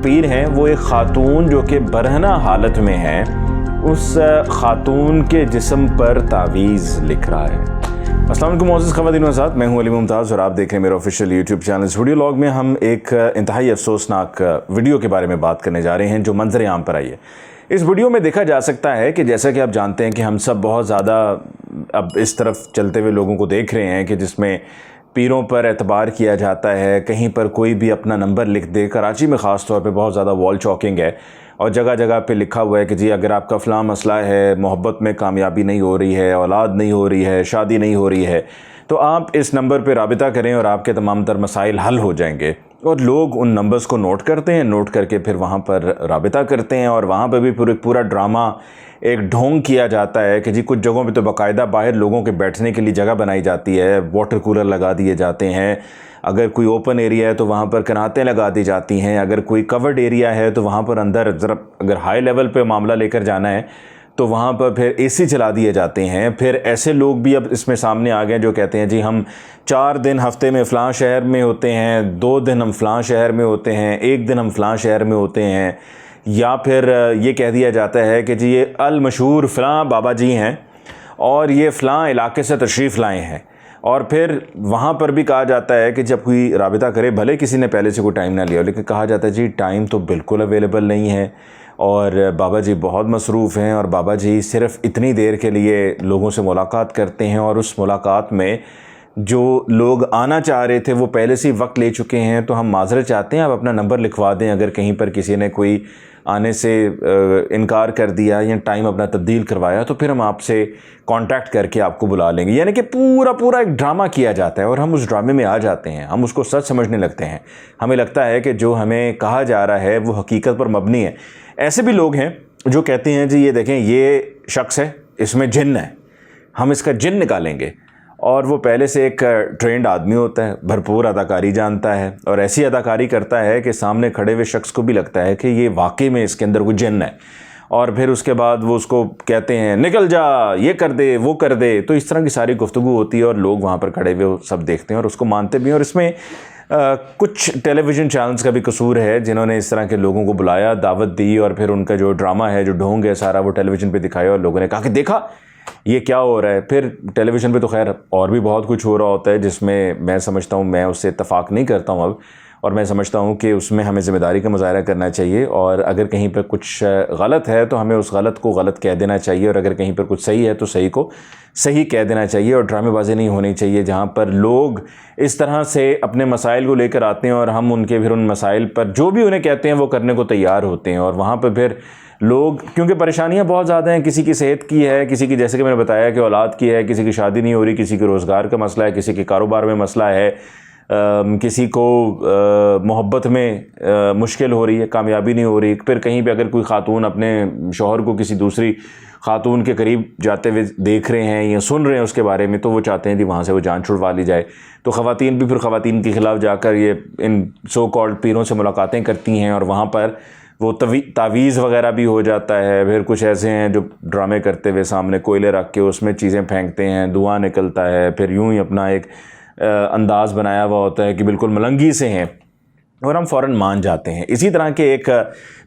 پیر ہیں وہ ایک خاتون جو کہ برہنہ حالت میں ہے اس خاتون کے جسم پر تعویذ لکھ رہا ہے۔ السلام علیکم معزز خواتین و حضرات، میں ہوں علی ممتاز اور آپ دیکھ رہے ہیں میرا آفیشیل یوٹیوب چینل۔ اس ویڈیو لاگ میں ہم ایک انتہائی افسوسناک ویڈیو کے بارے میں بات کرنے جا رہے ہیں جو منظر عام پر آئی ہے۔ اس ویڈیو میں دیکھا جا سکتا ہے کہ جیسا کہ آپ جانتے ہیں کہ ہم سب بہت زیادہ اب اس طرف چلتے ہوئے لوگوں کو دیکھ رہے ہیں کہ جس میں پیروں پر اعتبار کیا جاتا ہے، کہیں پر کوئی بھی اپنا نمبر لکھ دے۔ کراچی میں خاص طور پہ بہت زیادہ وال چاکنگ ہے اور جگہ جگہ پہ لکھا ہوا ہے کہ جی اگر آپ کا فلاں مسئلہ ہے، محبت میں کامیابی نہیں ہو رہی ہے، اولاد نہیں ہو رہی ہے، شادی نہیں ہو رہی ہے، تو آپ اس نمبر پہ رابطہ کریں اور آپ کے تمام تر مسائل حل ہو جائیں گے۔ اور لوگ ان نمبرز کو نوٹ کرتے ہیں، نوٹ کر کے پھر وہاں پر رابطہ کرتے ہیں اور وہاں پہ بھی پورا ڈرامہ ایک ڈھونگ کیا جاتا ہے کہ جی کچھ جگہوں پہ تو باقاعدہ باہر لوگوں کے بیٹھنے کے لیے جگہ بنائی جاتی ہے، واٹر کولر لگا دیے جاتے ہیں، اگر کوئی اوپن ایریا ہے تو وہاں پر کناتیں لگا دی جاتی ہیں، اگر کوئی کورڈ ایریا ہے تو وہاں پر اندر ذرا اگر ہائی لیول پہ معاملہ لے کر جانا ہے تو وہاں پر پھر اے سی چلا دیے جاتے ہیں۔ پھر ایسے لوگ بھی اب اس میں سامنے آ گئے جو کہتے ہیں جی ہم 4 دن ہفتے میں فلاں شہر میں ہوتے ہیں، 2 دن ہم فلاں شہر میں ہوتے ہیں، 1 دن ہم فلاں شہر میں ہوتے ہیں، یا پھر یہ کہہ دیا جاتا ہے کہ جی یہ المشہور فلاں بابا جی ہیں اور یہ فلاں علاقے سے تشریف لائے ہیں۔ اور پھر وہاں پر بھی کہا جاتا ہے کہ جب کوئی رابطہ کرے، بھلے کسی نے پہلے سے کوئی ٹائم نہ لیا، لیکن کہا جاتا ہے جی ٹائم تو بالکل اویلیبل نہیں ہے اور بابا جی بہت مصروف ہیں اور بابا جی صرف اتنی دیر کے لیے لوگوں سے ملاقات کرتے ہیں اور اس ملاقات میں جو لوگ آنا چاہ رہے تھے وہ پہلے سے وقت لے چکے ہیں، تو ہم معذرت چاہتے ہیں آپ اپنا نمبر لکھوا دیں۔ اگر کہیں پر کسی نے کوئی آنے سے انکار کر دیا یا ٹائم اپنا تبدیل کروایا تو پھر ہم آپ سے کانٹیکٹ کر کے آپ کو بلا لیں گے۔ یعنی کہ پورا ایک ڈرامہ کیا جاتا ہے اور ہم اس ڈرامے میں آ جاتے ہیں، ہم اس کو سچ سمجھنے لگتے ہیں۔ ہمیں لگتا ہے کہ جو ہمیں کہا جا رہا ہے وہ حقیقت پر مبنی ہے۔ ایسے بھی لوگ ہیں جو کہتے ہیں جی یہ دیکھیں یہ شخص ہے، اس میں جن ہے، ہم اس کا جن نکالیں گے، اور وہ پہلے سے ایک ٹرینڈ آدمی ہوتا ہے، بھرپور اداکاری جانتا ہے اور ایسی اداکاری کرتا ہے کہ سامنے کھڑے ہوئے شخص کو بھی لگتا ہے کہ یہ واقعی میں اس کے اندر کوئی جن ہے، اور پھر اس کے بعد وہ اس کو کہتے ہیں نکل جا، یہ کر دے، وہ کر دے۔ تو اس طرح کی ساری گفتگو ہوتی ہے اور لوگ وہاں پر کھڑے ہوئے سب دیکھتے ہیں اور اس کو مانتے بھی ہیں۔ اور اس میں کچھ ٹیلی ویژن چینلز کا بھی قصور ہے جنہوں نے اس طرح کے لوگوں کو بلایا، دعوت دی اور پھر ان کا جو ڈرامہ ہے، جو ڈھونگ ہے سارا، وہ ٹیلی ویژن پہ دکھایا اور لوگوں نے کہا کہ دیکھا یہ کیا ہو رہا ہے۔ پھر ٹیلی ویژن پہ تو خیر اور بھی بہت کچھ ہو رہا ہوتا ہے جس میں سمجھتا ہوں، میں اس سے اتفاق نہیں کرتا ہوں اب، اور میں سمجھتا ہوں کہ اس میں ہمیں ذمہ داری کا مظاہرہ کرنا چاہیے، اور اگر کہیں پر کچھ غلط ہے تو ہمیں اس غلط کو غلط کہہ دینا چاہیے، اور اگر کہیں پر کچھ صحیح ہے تو صحیح کو صحیح کہہ دینا چاہیے، اور ڈرامے بازی نہیں ہونی چاہیے جہاں پر لوگ اس طرح سے اپنے مسائل کو لے کر آتے ہیں اور ہم ان کے پھر ان مسائل پر جو بھی انہیں کہتے ہیں وہ کرنے کو تیار ہوتے ہیں، اور وہاں پہ پھر لوگ کیونکہ پریشانیاں بہت زیادہ ہیں، کسی کی صحت کی ہے، کسی کی جیسے کہ میں نے بتایا کہ اولاد کی ہے، کسی کی شادی نہیں ہو رہی، کسی کے روزگار کا مسئلہ ہے، کسی کے کاروبار میں مسئلہ ہے، کسی کو محبت میں مشکل ہو رہی ہے، کامیابی نہیں ہو رہی۔ پھر کہیں پہ اگر کوئی خاتون اپنے شوہر کو کسی دوسری خاتون کے قریب جاتے ہوئے دیکھ رہے ہیں یا سن رہے ہیں اس کے بارے میں، تو وہ چاہتے ہیں کہ وہاں سے وہ جان چھڑوا لی جائے۔ تو خواتین بھی پھر خواتین کے خلاف جا کر یہ ان سو کالڈ پیروں سے ملاقاتیں کرتی ہیں اور وہاں پر وہ تعویذ وغیرہ بھی ہو جاتا ہے۔ پھر کچھ ایسے ہیں جو ڈرامے کرتے ہوئے سامنے کوئلے رکھ کے اس میں چیزیں پھینکتے ہیں، دھواں نکلتا ہے، پھر یوں ہی اپنا ایک انداز بنایا ہوا ہوتا ہے کہ بالکل ملنگی سے ہیں، اور ہم فوراً مان جاتے ہیں۔ اسی طرح کے ایک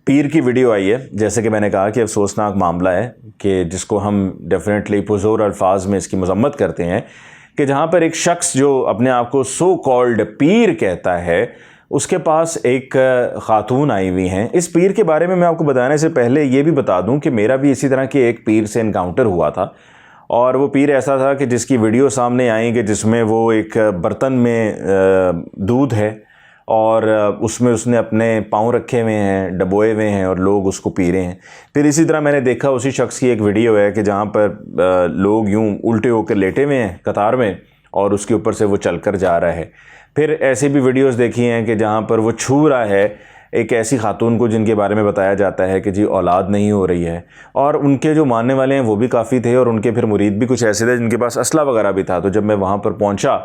پیر کی ویڈیو آئی ہے، جیسے کہ میں نے کہا کہ افسوسناک معاملہ ہے کہ جس کو ہم ڈیفینیٹلی پرزور الفاظ میں اس کی مذمت کرتے ہیں، کہ جہاں پر ایک شخص جو اپنے آپ کو سو کالڈ پیر کہتا ہے، اس کے پاس ایک خاتون آئی ہوئی ہیں۔ اس پیر کے بارے میں آپ کو بتانے سے پہلے یہ بھی بتا دوں کہ میرا بھی اسی طرح کے ایک پیر سے انکاؤنٹر ہوا تھا، اور وہ پیر ایسا تھا کہ جس کی ویڈیو سامنے آئی کہ جس میں وہ ایک برتن میں دودھ ہے اور اس میں اس نے اپنے پاؤں رکھے ہوئے ہیں، ڈبوئے ہوئے ہیں، اور لوگ اس کو پی رہے ہیں۔ پھر اسی طرح میں نے دیکھا اسی شخص کی ایک ویڈیو ہے کہ جہاں پر لوگ یوں الٹے ہو کر لیٹے ہوئے ہیں قطار میں اور اس کے اوپر سے وہ چل کر جا رہا ہے۔ پھر ایسی بھی ویڈیوز دیکھی ہیں کہ جہاں پر وہ چھو رہا ہے ایک ایسی خاتون کو جن کے بارے میں بتایا جاتا ہے کہ جی اولاد نہیں ہو رہی ہے، اور ان کے جو ماننے والے ہیں وہ بھی کافی تھے اور ان کے پھر مرید بھی کچھ ایسے تھے جن کے پاس اسلحہ وغیرہ بھی تھا۔ تو جب میں وہاں پر پہنچا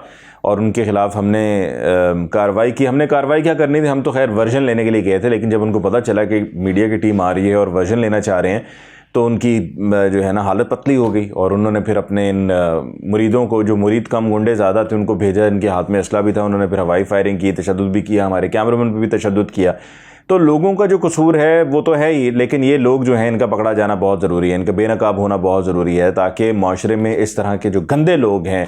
اور ان کے خلاف ہم نے کارروائی کی، ہم نے کارروائی کیا کرنی تھی، ہم تو خیر ورژن لینے کے لیے گئے تھے، لیکن جب ان کو پتہ چلا کہ میڈیا کی ٹیم آ رہی ہے اور ورژن لینا چاہ رہے ہیں تو ان کی جو ہے نا حالت پتلی ہو گئی، اور انہوں نے پھر اپنے ان مریدوں کو، جو مرید کم گنڈے زیادہ تھے، ان کو بھیجا، ان کے ہاتھ میں اسلحہ بھی تھا، انہوں نے پھر ہوائی فائرنگ کی، تشدد بھی کیا، ہمارے کیمرہ مین پہ بھی تشدد کیا۔ تو لوگوں کا جو قصور ہے وہ تو ہے ہی، لیکن یہ لوگ جو ہیں ان کا پکڑا جانا بہت ضروری ہے، ان کا بے نقاب ہونا بہت ضروری ہے، تاکہ معاشرے میں اس طرح کے جو گندے لوگ ہیں،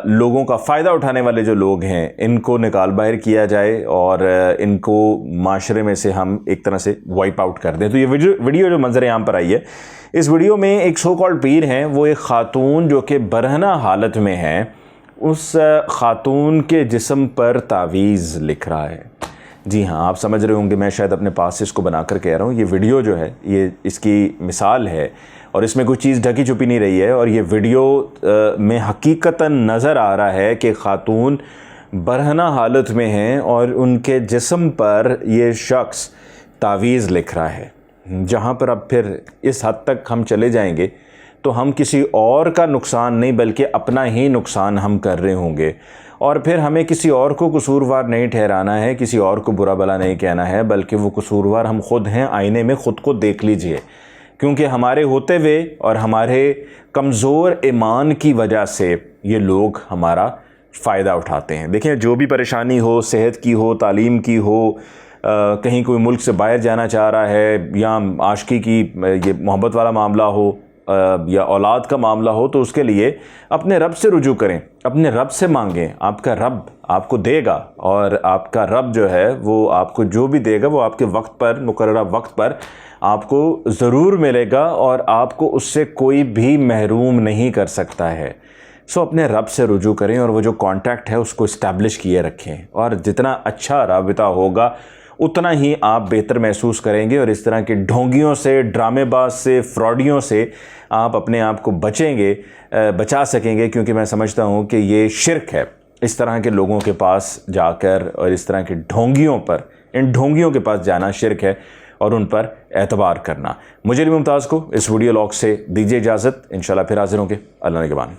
لوگوں کا فائدہ اٹھانے والے جو لوگ ہیں، ان کو نکال باہر کیا جائے اور ان کو معاشرے میں سے ہم ایک طرح سے وائپ آؤٹ کر دیں۔ تو یہ ویڈیو جو منظر عام پر آئی ہے، اس ویڈیو میں ایک سو کالڈ پیر ہیں، وہ ایک خاتون جو کہ برہنہ حالت میں ہیں، اس خاتون کے جسم پر تعویذ لکھ رہا ہے۔ جی ہاں، آپ سمجھ رہے ہوں گے، میں شاید اپنے پاس سے اس کو بنا کر کہہ رہا ہوں، یہ ویڈیو جو ہے یہ اس کی مثال ہے اور اس میں کوئی چیز ڈھکی چھپی نہیں رہی ہے، اور یہ ویڈیو میں حقیقتاً نظر آ رہا ہے کہ خاتون برہنہ حالت میں ہیں اور ان کے جسم پر یہ شخص تعویذ لکھ رہا ہے، جہاں پر اب پھر اس حد تک ہم چلے جائیں گے تو ہم کسی اور کا نقصان نہیں بلکہ اپنا ہی نقصان ہم کر رہے ہوں گے، اور پھر ہمیں کسی اور کو قصوروار نہیں ٹھہرانا ہے، کسی اور کو برا بھلا نہیں کہنا ہے، بلکہ وہ قصوروار ہم خود ہیں۔ آئینے میں خود کو دیکھ لیجئے، کیونکہ ہمارے ہوتے ہوئے اور ہمارے کمزور ایمان کی وجہ سے یہ لوگ ہمارا فائدہ اٹھاتے ہیں۔ دیکھیں، جو بھی پریشانی ہو، صحت کی ہو، تعلیم کی ہو، کہیں کوئی ملک سے باہر جانا چاہ رہا ہے، یا عاشقی کی یہ محبت والا معاملہ ہو، یا اولاد کا معاملہ ہو، تو اس کے لیے اپنے رب سے رجوع کریں، اپنے رب سے مانگیں، آپ کا رب آپ کو دے گا، اور آپ کا رب جو ہے وہ آپ کو جو بھی دے گا وہ آپ کے وقت پر، مقررہ وقت پر آپ کو ضرور ملے گا، اور آپ کو اس سے کوئی بھی محروم نہیں کر سکتا ہے۔ سو اپنے رب سے رجوع کریں، اور وہ جو کانٹیکٹ ہے اس کو اسٹیبلش کیے رکھیں، اور جتنا اچھا رابطہ ہوگا اتنا ہی آپ بہتر محسوس کریں گے، اور اس طرح کے ڈھونگیوں سے، ڈرامے باز سے، فراڈیوں سے آپ اپنے آپ کو بچا سکیں گے، کیونکہ میں سمجھتا ہوں کہ یہ شرک ہے اس طرح کے لوگوں کے پاس جا کر، اور اس طرح کے ان ڈھونگیوں کے پاس جانا شرک ہے، اور ان پر اعتبار کرنا۔ مجھے علی ممتاز کو اس ویڈیو لاگ سے دیجیے اجازت، انشاءاللہ پھر حاضر ہوں گے۔ اللہ نگہبان۔